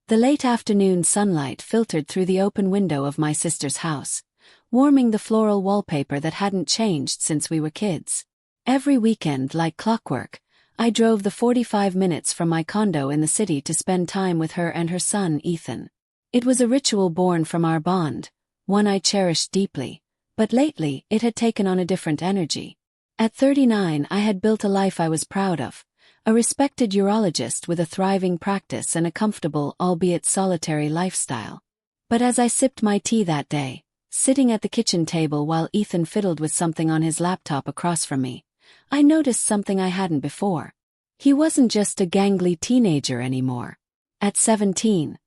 The late afternoon sunlight filtered through the open window of my sister's house, warming the floral wallpaper that hadn't changed since we were kids. Every weekend, like clockwork, I drove the 45 minutes from my condo in the city to spend time with her and her son, Ethan. It was a ritual born from our bond, one I cherished deeply, but lately it had taken on a different energy. At 39, I had built a life I was proud of, a respected urologist with a thriving practice and a comfortable, albeit solitary lifestyle. But as I sipped my tea that day, sitting at the kitchen table while Ethan fiddled with something on his laptop across from me, I noticed something I hadn't before. He wasn't just a gangly teenager anymore. At 17,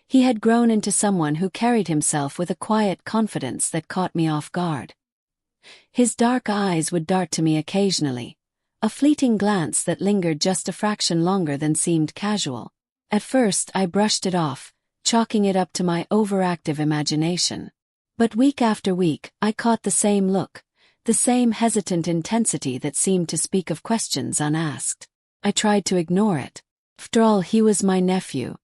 he had grown into someone who carried himself with a quiet confidence that caught me off guard. His dark eyes would dart to me occasionally, a fleeting glance that lingered just a fraction longer than seemed casual. At first I brushed it off, chalking it up to my overactive imagination. But week after week, I caught the same look, the same hesitant intensity that seemed to speak of questions unasked. I tried to ignore it. After all, he was my nephew.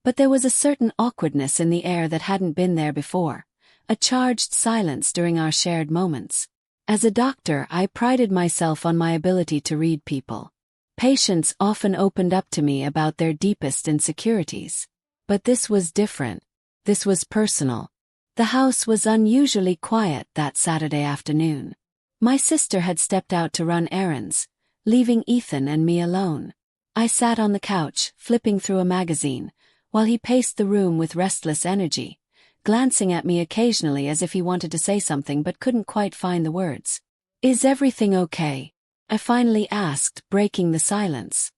But there was a certain awkwardness in the air that hadn't been there before, a charged silence during our shared moments. As a doctor, I prided myself on my ability to read people. Patients often opened up to me about their deepest insecurities. But this was different. This was personal. The house was unusually quiet that Saturday afternoon. My sister had stepped out to run errands, leaving Ethan and me alone. I sat on the couch, flipping through a magazine, while he paced the room with restless energy, glancing at me occasionally as if he wanted to say something but couldn't quite find the words. "Is everything okay?" I finally asked, breaking the silence.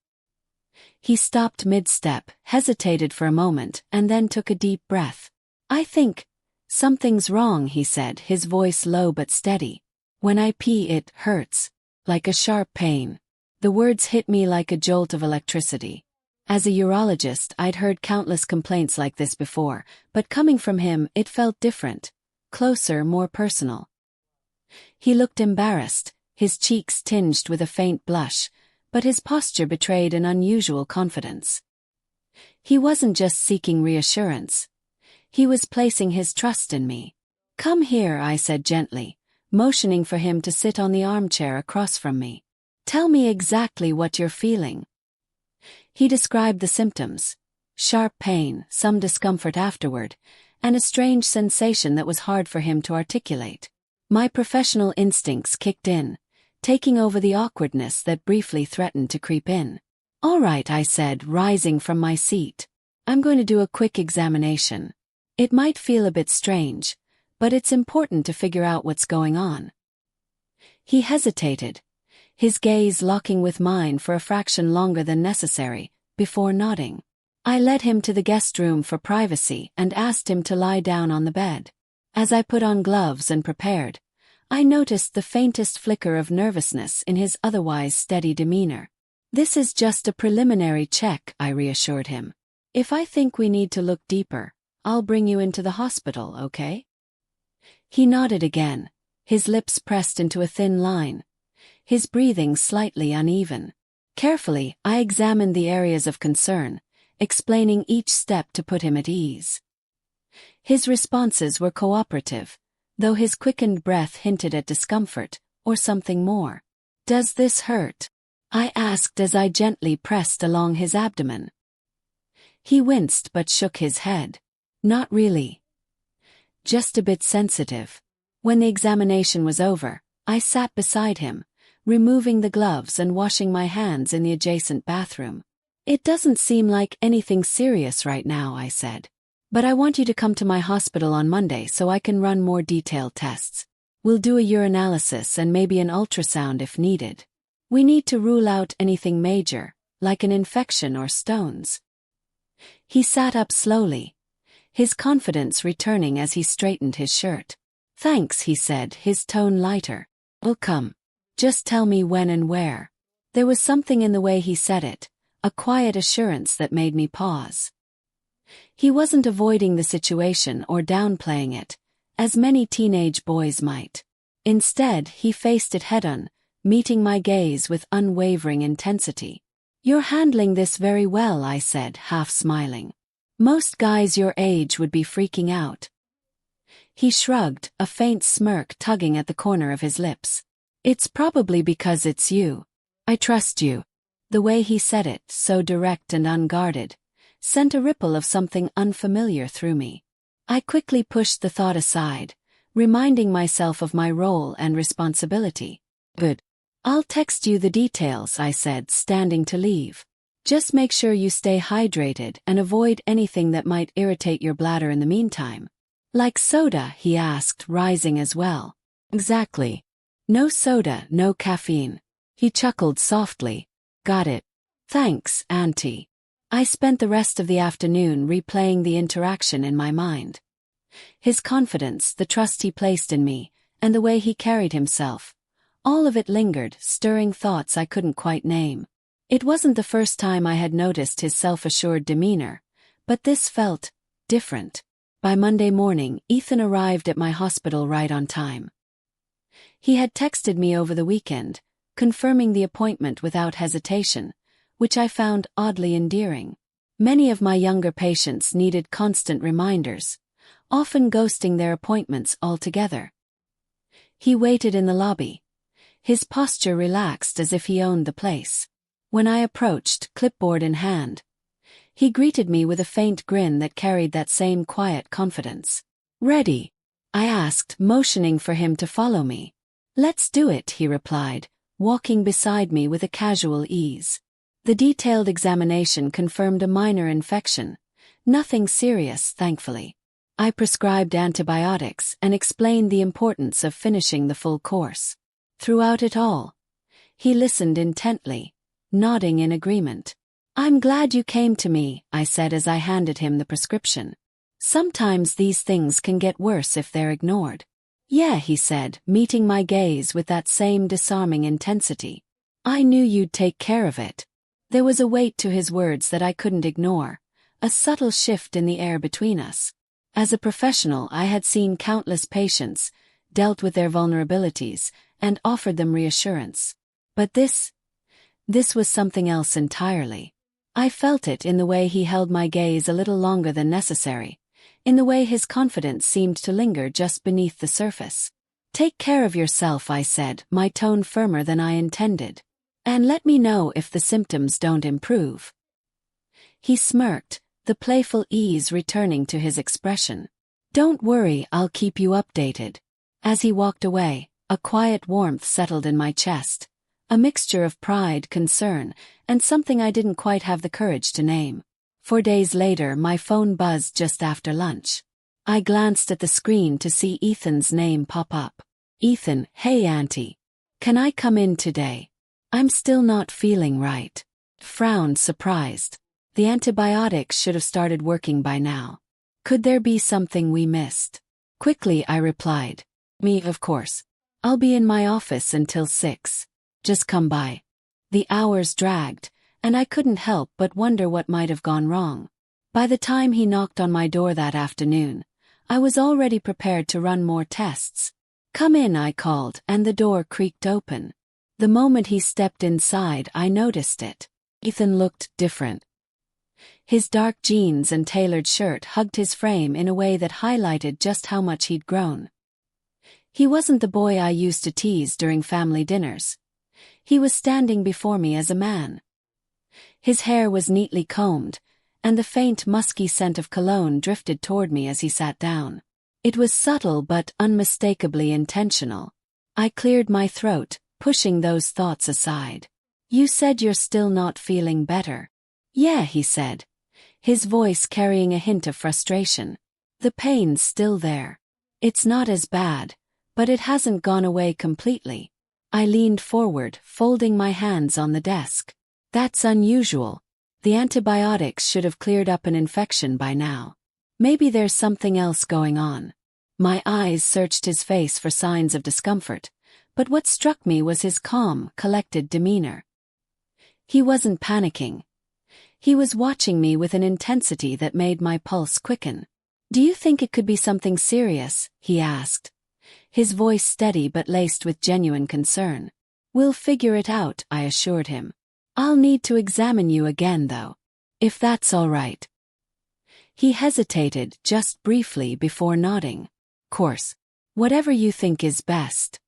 He stopped mid-step, hesitated for a moment, and then took a deep breath. "I think something's wrong," he said, his voice low but steady. "When I pee, it hurts. Like a sharp pain." The words hit me like a jolt of electricity. As a urologist, I'd heard countless complaints like this before, but coming from him, it felt different, closer, more personal. He looked embarrassed, his cheeks tinged with a faint blush, but his posture betrayed an unusual confidence. He wasn't just seeking reassurance. He was placing his trust in me. "Come here," I said gently, motioning for him to sit on the armchair across from me. "Tell me exactly what you're feeling." He described the symptoms: sharp pain, some discomfort afterward, and a strange sensation that was hard for him to articulate. My professional instincts kicked in, taking over the awkwardness that briefly threatened to creep in. "All right," I said, rising from my seat. "I'm going to do a quick examination. It might feel a bit strange, but it's important to figure out what's going on." He hesitated, his gaze locking with mine for a fraction longer than necessary, before nodding. I led him to the guest room for privacy and asked him to lie down on the bed. As I put on gloves and prepared, I noticed the faintest flicker of nervousness in his otherwise steady demeanor. "This is just a preliminary check," I reassured him. "If I think we need to look deeper, I'll bring you into the hospital, okay?" He nodded again, his lips pressed into a thin line, his breathing slightly uneven. Carefully, I examined the areas of concern, explaining each step to put him at ease. His responses were cooperative, though his quickened breath hinted at discomfort, or something more. "Does this hurt?" I asked as I gently pressed along his abdomen. He winced but shook his head. "Not really. Just a bit sensitive." When the examination was over, I sat beside him, removing the gloves and washing my hands in the adjacent bathroom. "It doesn't seem like anything serious right now," I said. "But I want you to come to my hospital on Monday so I can run more detailed tests. We'll do a urinalysis and maybe an ultrasound if needed. We need to rule out anything major, like an infection or stones." He sat up slowly, his confidence returning as he straightened his shirt. "Thanks," he said, his tone lighter. "We'll come. Just tell me when and where." There was something in the way he said it, a quiet assurance that made me pause. He wasn't avoiding the situation or downplaying it, as many teenage boys might. Instead, he faced it head-on, meeting my gaze with unwavering intensity. "You're handling this very well," I said, half smiling. Most guys your age would be freaking out. He shrugged, a faint smirk tugging at the corner of his lips. It's probably because it's you. I trust you. The way he said it, so direct and unguarded, sent a ripple of something unfamiliar through me. I quickly pushed the thought aside, reminding myself of my role and responsibility. Good. I'll text you the details, I said, standing to leave. Just make sure you stay hydrated and avoid anything that might irritate your bladder in the meantime. Like soda, he asked, rising as well. Exactly. No soda, no caffeine. He chuckled softly. Got it. Thanks, Auntie. I spent the rest of the afternoon replaying the interaction in my mind. His confidence, the trust he placed in me, and the way he carried himself. All of it lingered, stirring thoughts I couldn't quite name. It wasn't the first time I had noticed his self-assured demeanor, but this felt different. By Monday morning, Ethan arrived at my hospital right on time. He had texted me over the weekend, confirming the appointment without hesitation, which I found oddly endearing. Many of my younger patients needed constant reminders, often ghosting their appointments altogether. He waited in the lobby, his posture relaxed as if he owned the place. When I approached, clipboard in hand, he greeted me with a faint grin that carried that same quiet confidence. Ready? I asked, motioning for him to follow me. Let's do it, he replied, walking beside me with a casual ease. The detailed examination confirmed a minor infection. Nothing serious, thankfully. I prescribed antibiotics and explained the importance of finishing the full course. Throughout it all, he listened intently, nodding in agreement. I'm glad you came to me, I said as I handed him the prescription. Sometimes these things can get worse if they're ignored. Yeah, he said, meeting my gaze with that same disarming intensity. I knew you'd take care of it. There was a weight to his words that I couldn't ignore, a subtle shift in the air between us. As a professional, I had seen countless patients, dealt with their vulnerabilities, and offered them reassurance. But this was something else entirely. I felt it in the way he held my gaze a little longer than necessary, in the way his confidence seemed to linger just beneath the surface. Take care of yourself, I said, my tone firmer than I intended. And let me know if the symptoms don't improve. He smirked, the playful ease returning to his expression. Don't worry, I'll keep you updated. As he walked away, a quiet warmth settled in my chest. A mixture of pride, concern, and something I didn't quite have the courage to name. 4 days later, my phone buzzed just after lunch. I glanced at the screen to see Ethan's name pop up. Ethan, hey Auntie. Can I come in today? I'm still not feeling right. Frowned, surprised. The antibiotics should have started working by now. Could there be something we missed? Quickly, I replied. Me, of course. I'll be in my office until 6. Just come by. The hours dragged, and I couldn't help but wonder what might have gone wrong. By the time he knocked on my door that afternoon, I was already prepared to run more tests. Come in, I called, and the door creaked open. The moment he stepped inside, I noticed it. Ethan looked different. His dark jeans and tailored shirt hugged his frame in a way that highlighted just how much he'd grown. He wasn't the boy I used to tease during family dinners. He was standing before me as a man. His hair was neatly combed, and the faint musky scent of cologne drifted toward me as he sat down. It was subtle but unmistakably intentional. I cleared my throat, pushing those thoughts aside. You said you're still not feeling better. Yeah, he said, his voice carrying a hint of frustration. The pain's still there. It's not as bad, but it hasn't gone away completely. I leaned forward, folding my hands on the desk. That's unusual. The antibiotics should have cleared up an infection by now. Maybe there's something else going on. My eyes searched his face for signs of discomfort, but what struck me was his calm, collected demeanor. He wasn't panicking. He was watching me with an intensity that made my pulse quicken. Do you think it could be something serious? He asked, his voice steady but laced with genuine concern. We'll figure it out, I assured him. I'll need to examine you again though. If that's all right. He hesitated just briefly before nodding. Course. Whatever you think is best.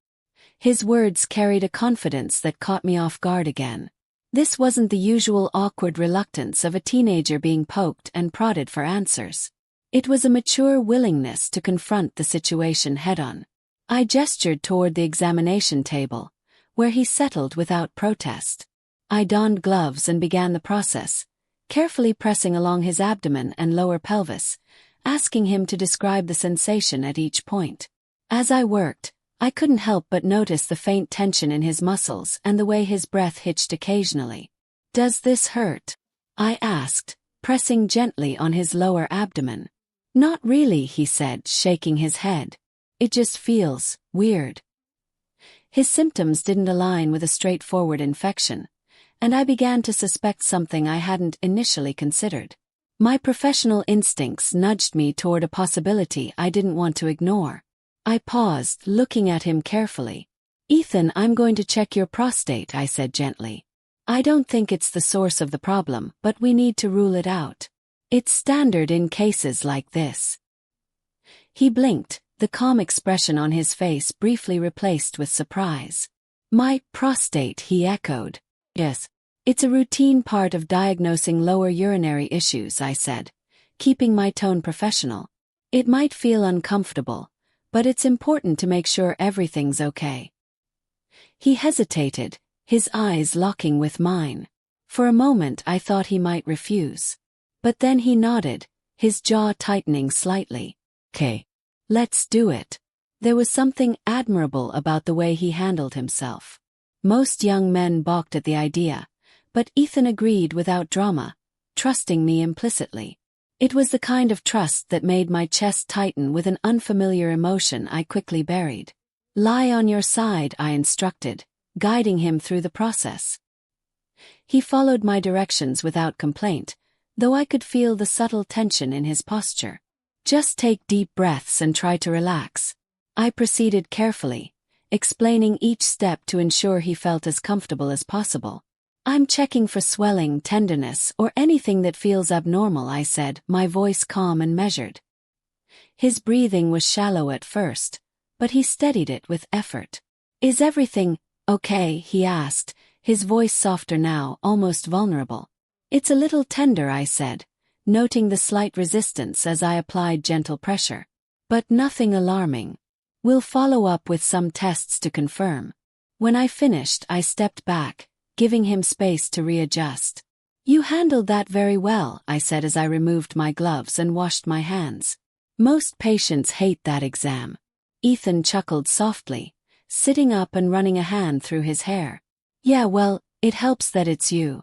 His words carried a confidence that caught me off guard again. This wasn't the usual awkward reluctance of a teenager being poked and prodded for answers. It was a mature willingness to confront the situation head-on. I gestured toward the examination table, where he settled without protest. I donned gloves and began the process, carefully pressing along his abdomen and lower pelvis, asking him to describe the sensation at each point. As I worked, I couldn't help but notice the faint tension in his muscles and the way his breath hitched occasionally. "Does this hurt?" I asked, pressing gently on his lower abdomen. "Not really," he said, shaking his head. "It just feels weird." His symptoms didn't align with a straightforward infection, and I began to suspect something I hadn't initially considered. My professional instincts nudged me toward a possibility I didn't want to ignore. I paused, looking at him carefully. "Ethan, I'm going to check your prostate," I said gently. "I don't think it's the source of the problem, but we need to rule it out. It's standard in cases like this." He blinked, the calm expression on his face briefly replaced with surprise. "My prostate," he echoed. "Yes. It's a routine part of diagnosing lower urinary issues," I said, keeping my tone professional. "It might feel uncomfortable, but it's important to make sure everything's okay." He hesitated, his eyes locking with mine. For a moment I thought he might refuse. But then he nodded, his jaw tightening slightly. "'Kay. Let's do it." There was something admirable about the way he handled himself. Most young men balked at the idea, but Ethan agreed without drama, trusting me implicitly. It was the kind of trust that made my chest tighten with an unfamiliar emotion I quickly buried. "Lie on your side," I instructed, guiding him through the process. He followed my directions without complaint, though I could feel the subtle tension in his posture. "Just take deep breaths and try to relax." I proceeded carefully, explaining each step to ensure he felt as comfortable as possible. "I'm checking for swelling, tenderness, or anything that feels abnormal," I said, my voice calm and measured. His breathing was shallow at first, but he steadied it with effort. "Is everything okay?" he asked, his voice softer now, almost vulnerable. "It's a little tender," I said, noting the slight resistance as I applied gentle pressure. "But nothing alarming. We'll follow up with some tests to confirm." When I finished, I stepped back, giving him space to readjust. "You handled that very well," I said as I removed my gloves and washed my hands. "Most patients hate that exam." Ethan chuckled softly, sitting up and running a hand through his hair. "Yeah, well, it helps that it's you."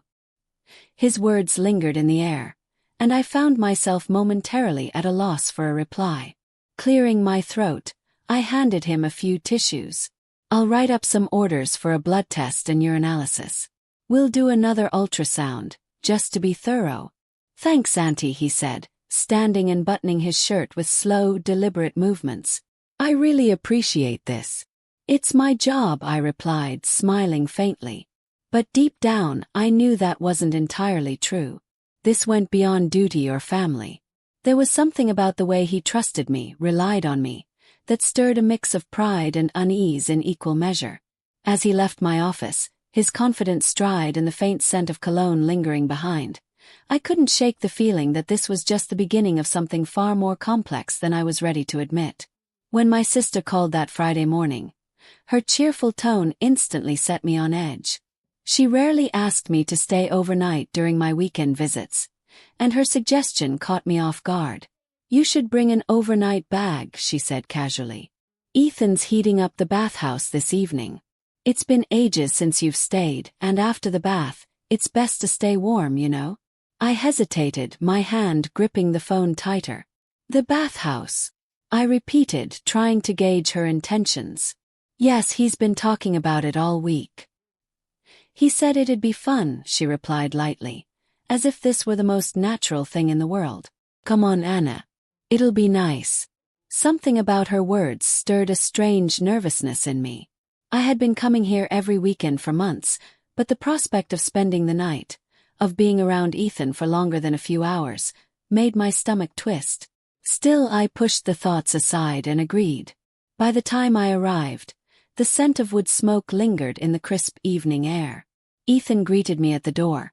His words lingered in the air, and I found myself momentarily at a loss for a reply. Clearing my throat, I handed him a few tissues. "I'll write up some orders for a blood test and urinalysis. We'll do another ultrasound, just to be thorough." "Thanks, Auntie," he said, standing and buttoning his shirt with slow, deliberate movements. "I really appreciate this." "It's my job," I replied, smiling faintly. But deep down, I knew that wasn't entirely true. This went beyond duty or family. There was something about the way he trusted me, relied on me, that stirred a mix of pride and unease in equal measure. As he left my office, his confident stride and the faint scent of cologne lingering behind, I couldn't shake the feeling that this was just the beginning of something far more complex than I was ready to admit. When my sister called that Friday morning, her cheerful tone instantly set me on edge. She rarely asked me to stay overnight during my weekend visits, and her suggestion caught me off guard. "You should bring an overnight bag," she said casually. "Ethan's heating up the bathhouse this evening. It's been ages since you've stayed, and after the bath, it's best to stay warm, you know." I hesitated, my hand gripping the phone tighter. "The bathhouse," I repeated, trying to gauge her intentions. "Yes, he's been talking about it all week." "He said it'd be fun," she replied lightly, as if this were the most natural thing in the world. "Come on, Anna. It'll be nice." Something about her words stirred a strange nervousness in me. I had been coming here every weekend for months, but the prospect of spending the night, of being around Ethan for longer than a few hours, made my stomach twist. Still, I pushed the thoughts aside and agreed. By the time I arrived, the scent of wood smoke lingered in the crisp evening air. Ethan greeted me at the door,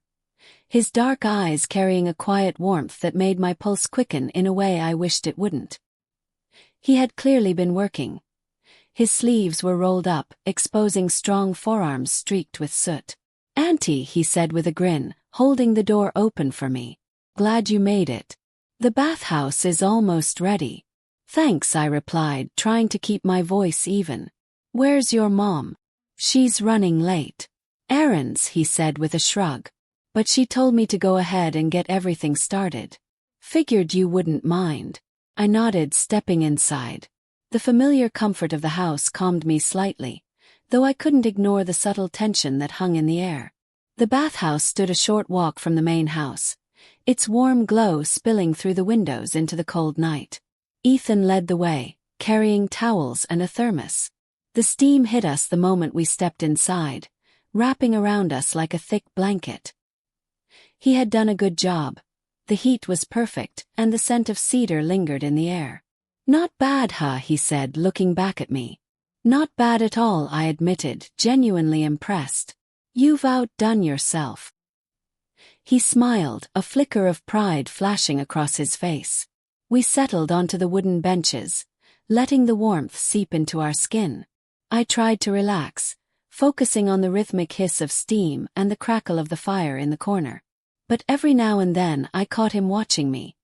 his dark eyes carrying a quiet warmth that made my pulse quicken in a way I wished it wouldn't. He had clearly been working. His sleeves were rolled up, exposing strong forearms streaked with soot. "Auntie," he said with a grin, holding the door open for me. "Glad you made it. The bathhouse is almost ready." "Thanks," I replied, trying to keep my voice even. "Where's your mom?" "She's running late." "Errands," he said with a shrug. "But she told me to go ahead and get everything started." "Figured you wouldn't mind." I nodded, stepping inside. The familiar comfort of the house calmed me slightly, though I couldn't ignore the subtle tension that hung in the air. The bathhouse stood a short walk from the main house, its warm glow spilling through the windows into the cold night. Ethan led the way, carrying towels and a thermos. The steam hit us the moment we stepped inside, wrapping around us like a thick blanket. He had done a good job. The heat was perfect, and the scent of cedar lingered in the air. "Not bad, huh?" he said, looking back at me. "Not bad at all," I admitted, genuinely impressed. "You've outdone yourself." He smiled, a flicker of pride flashing across his face. We settled onto the wooden benches, letting the warmth seep into our skin. I tried to relax, focusing on the rhythmic hiss of steam and the crackle of the fire in the corner. But every now and then I caught him watching me,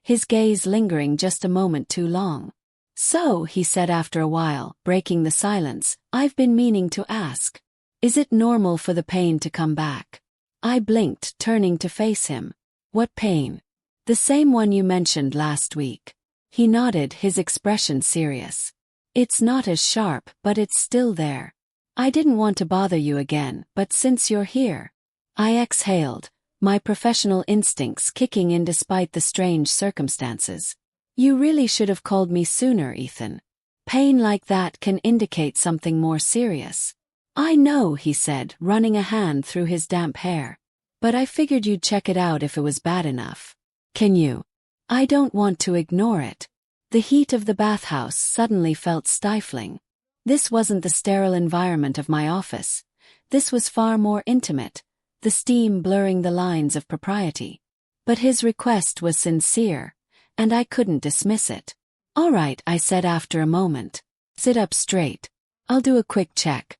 his gaze lingering just a moment too long. "So," he said after a while, breaking the silence, "I've been meaning to ask. Is it normal for the pain to come back?" I blinked, turning to face him. "What pain?" "The same one you mentioned last week." He nodded, his expression serious. "It's not as sharp, but it's still there. I didn't want to bother you again, but since you're here." I exhaled, my professional instincts kicking in despite the strange circumstances. "You really should have called me sooner, Ethan. Pain like that can indicate something more serious." "I know," he said, running a hand through his damp hair. "But I figured you'd check it out if it was bad enough. Can you?" "I don't want to ignore it." The heat of the bathhouse suddenly felt stifling. This wasn't the sterile environment of my office. This was far more intimate, the steam blurring the lines of propriety. But his request was sincere, and I couldn't dismiss it. "All right," I said after a moment. "Sit up straight. I'll do a quick check."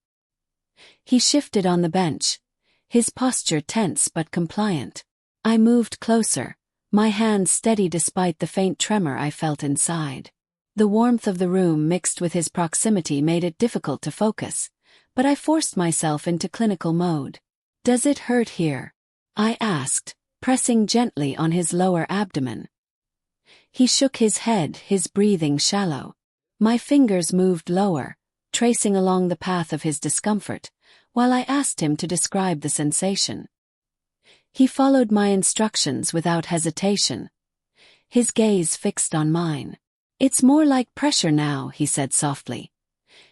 He shifted on the bench, his posture tense but compliant. I moved closer, my hand steady despite the faint tremor I felt inside. The warmth of the room mixed with his proximity made it difficult to focus, but I forced myself into clinical mode. "Does it hurt here?" I asked, pressing gently on his lower abdomen. He shook his head, his breathing shallow. My fingers moved lower, tracing along the path of his discomfort, while I asked him to describe the sensation. He followed my instructions without hesitation, his gaze fixed on mine. "It's more like pressure now," he said softly,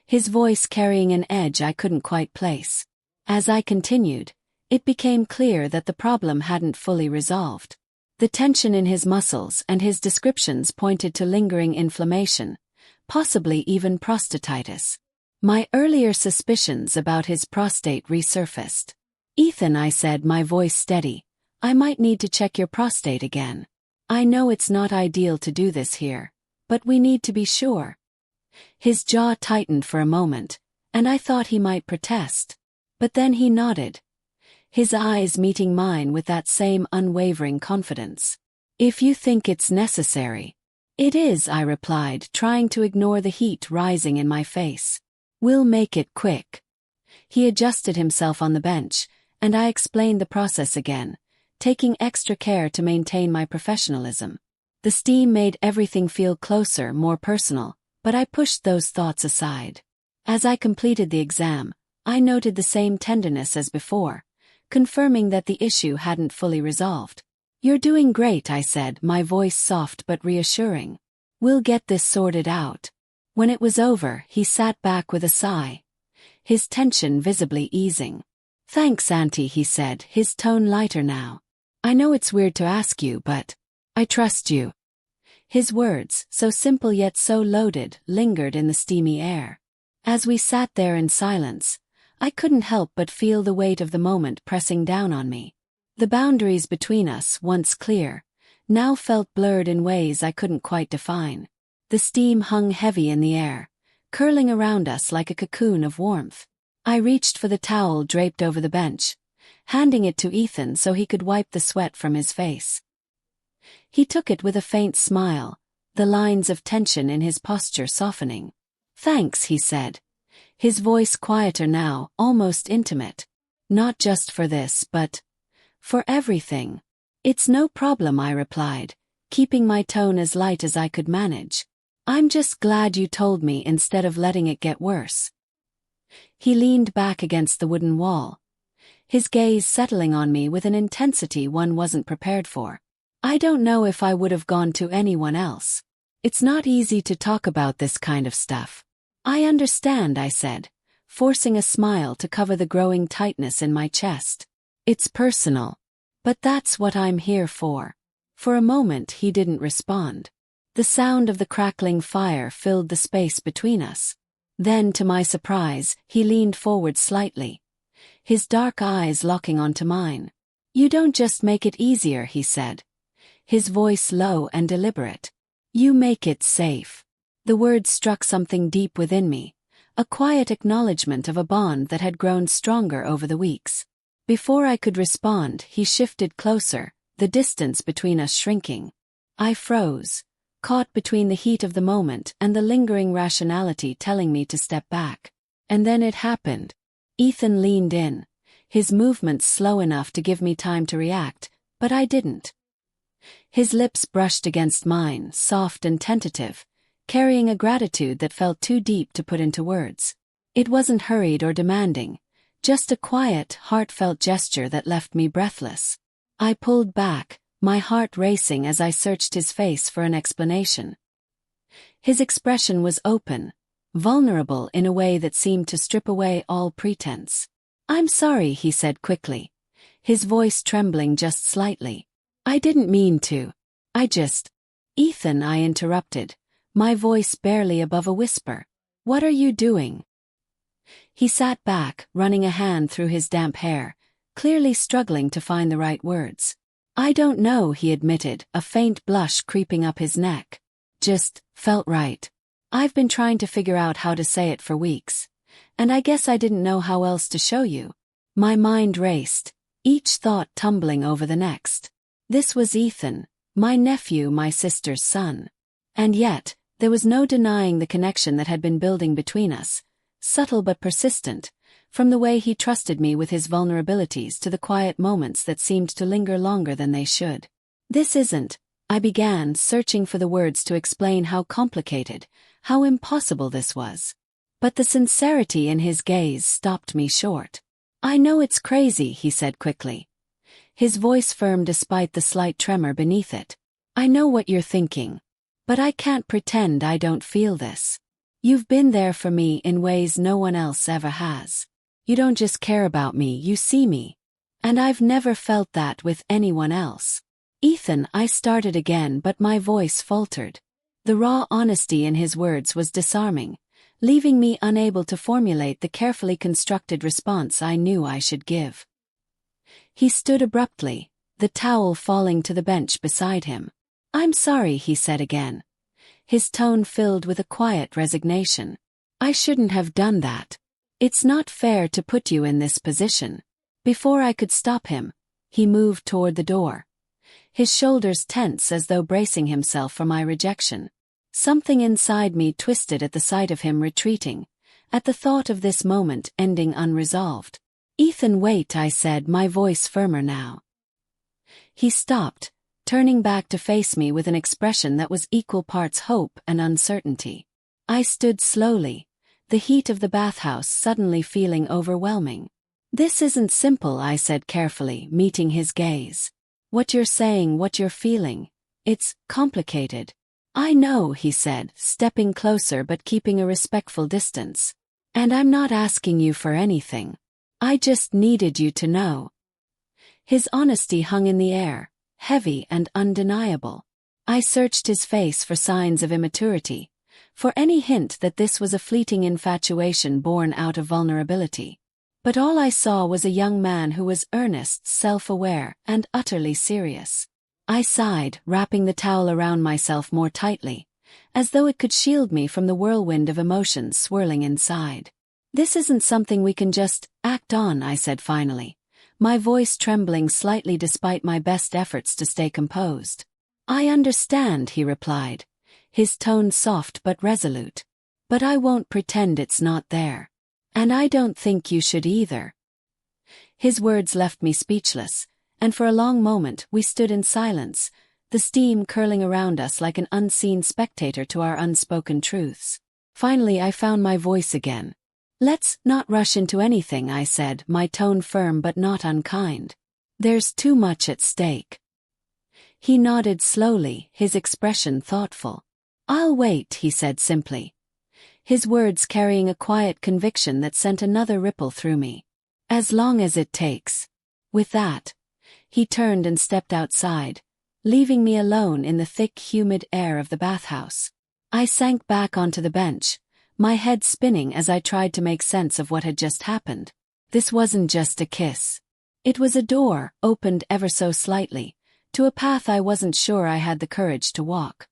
his voice carrying an edge I couldn't quite place. As I continued, it became clear that the problem hadn't fully resolved. The tension in his muscles and his descriptions pointed to lingering inflammation, possibly even prostatitis. My earlier suspicions about his prostate resurfaced. "Ethan," I said, my voice steady, "I might need to check your prostate again. I know it's not ideal to do this here, but we need to be sure." His jaw tightened for a moment, and I thought he might protest. But then he nodded, his eyes meeting mine with that same unwavering confidence. "If you think it's necessary." "It is," I replied, trying to ignore the heat rising in my face. "We'll make it quick." He adjusted himself on the bench, and I explained the process again, taking extra care to maintain my professionalism. The steam made everything feel closer, more personal, but I pushed those thoughts aside. As I completed the exam, I noted the same tenderness as before, confirming that the issue hadn't fully resolved. "You're doing great," I said, my voice soft but reassuring. "We'll get this sorted out." When it was over, he sat back with a sigh, his tension visibly easing. "Thanks, Auntie," he said, his tone lighter now. "I know it's weird to ask you, but..." I trust you. His words, so simple yet so loaded, lingered in the steamy air. As we sat there in silence, I couldn't help but feel the weight of the moment pressing down on me. The boundaries between us, once clear, now felt blurred in ways I couldn't quite define. The steam hung heavy in the air, curling around us like a cocoon of warmth. I reached for the towel draped over the bench, handing it to Ethan so he could wipe the sweat from his face. He took it with a faint smile, the lines of tension in his posture softening. "Thanks," he said, his voice quieter now, almost intimate. "Not just for this, but for everything." "It's no problem," I replied, keeping my tone as light as I could manage. "I'm just glad you told me instead of letting it get worse." He leaned back against the wooden wall, his gaze settling on me with an intensity one wasn't prepared for. "I don't know if I would have gone to anyone else. It's not easy to talk about this kind of stuff." "I understand," I said, forcing a smile to cover the growing tightness in my chest. "It's personal. But that's what I'm here for." For a moment he didn't respond. The sound of the crackling fire filled the space between us. Then, to my surprise, he leaned forward slightly, his dark eyes locking onto mine. "You don't just make it easier," he said, his voice low and deliberate. "You make it safe." The words struck something deep within me, a quiet acknowledgement of a bond that had grown stronger over the weeks. Before I could respond, he shifted closer, the distance between us shrinking. I froze, caught between the heat of the moment and the lingering rationality telling me to step back. And then it happened. Ethan leaned in, his movements slow enough to give me time to react, but I didn't. His lips brushed against mine, soft and tentative, carrying a gratitude that felt too deep to put into words. It wasn't hurried or demanding, just a quiet, heartfelt gesture that left me breathless. I pulled back, my heart racing as I searched his face for an explanation. His expression was open, vulnerable in a way that seemed to strip away all pretense. "I'm sorry," he said quickly, his voice trembling just slightly. "I didn't mean to. Ethan," I interrupted, my voice barely above a whisper. "What are you doing?" He sat back, running a hand through his damp hair, clearly struggling to find the right words. "I don't know," he admitted, a faint blush creeping up his neck. "Just felt right. I've been trying to figure out how to say it for weeks, and I guess I didn't know how else to show you." My mind raced, each thought tumbling over the next. This was Ethan, my nephew, my sister's son. And yet, there was no denying the connection that had been building between us, subtle but persistent, from the way he trusted me with his vulnerabilities to the quiet moments that seemed to linger longer than they should. "This isn't," I began, searching for the words to explain how complicated, how impossible this was. But the sincerity in his gaze stopped me short. "I know it's crazy," he said quickly, his voice firm despite the slight tremor beneath it. "I know what you're thinking. But I can't pretend I don't feel this. You've been there for me in ways no one else ever has. You don't just care about me, you see me. And I've never felt that with anyone else." "Ethan," I started again, but my voice faltered. The raw honesty in his words was disarming, leaving me unable to formulate the carefully constructed response I knew I should give. He stood abruptly, the towel falling to the bench beside him. "I'm sorry," he said again, his tone filled with a quiet resignation. "I shouldn't have done that. It's not fair to put you in this position." Before I could stop him, he moved toward the door, his shoulders tense as though bracing himself for my rejection. Something inside me twisted at the sight of him retreating, at the thought of this moment ending unresolved. "Ethan, wait," I said, my voice firmer now. He stopped, turning back to face me with an expression that was equal parts hope and uncertainty. I stood slowly, the heat of the bathhouse suddenly feeling overwhelming. "This isn't simple," I said carefully, meeting his gaze. "What you're saying, what you're feeling, it's complicated." "I know," he said, stepping closer but keeping a respectful distance. "And I'm not asking you for anything. I just needed you to know." His honesty hung in the air, heavy and undeniable. I searched his face for signs of immaturity, for any hint that this was a fleeting infatuation born out of vulnerability. But all I saw was a young man who was earnest, self-aware, and utterly serious. I sighed, wrapping the towel around myself more tightly, as though it could shield me from the whirlwind of emotions swirling inside. "This isn't something we can just act on," I said finally, my voice trembling slightly despite my best efforts to stay composed. "I understand," he replied, his tone soft but resolute. "But I won't pretend it's not there. And I don't think you should either." His words left me speechless, and for a long moment we stood in silence, the steam curling around us like an unseen spectator to our unspoken truths. Finally I found my voice again. "Let's not rush into anything," I said, my tone firm but not unkind. "There's too much at stake." He nodded slowly, his expression thoughtful. "I'll wait," he said simply, his words carrying a quiet conviction that sent another ripple through me. "As long as it takes." With that, he turned and stepped outside, leaving me alone in the thick, humid air of the bathhouse. I sank back onto the bench, my head spinning as I tried to make sense of what had just happened. This wasn't just a kiss. It was a door, opened ever so slightly, to a path I wasn't sure I had the courage to walk.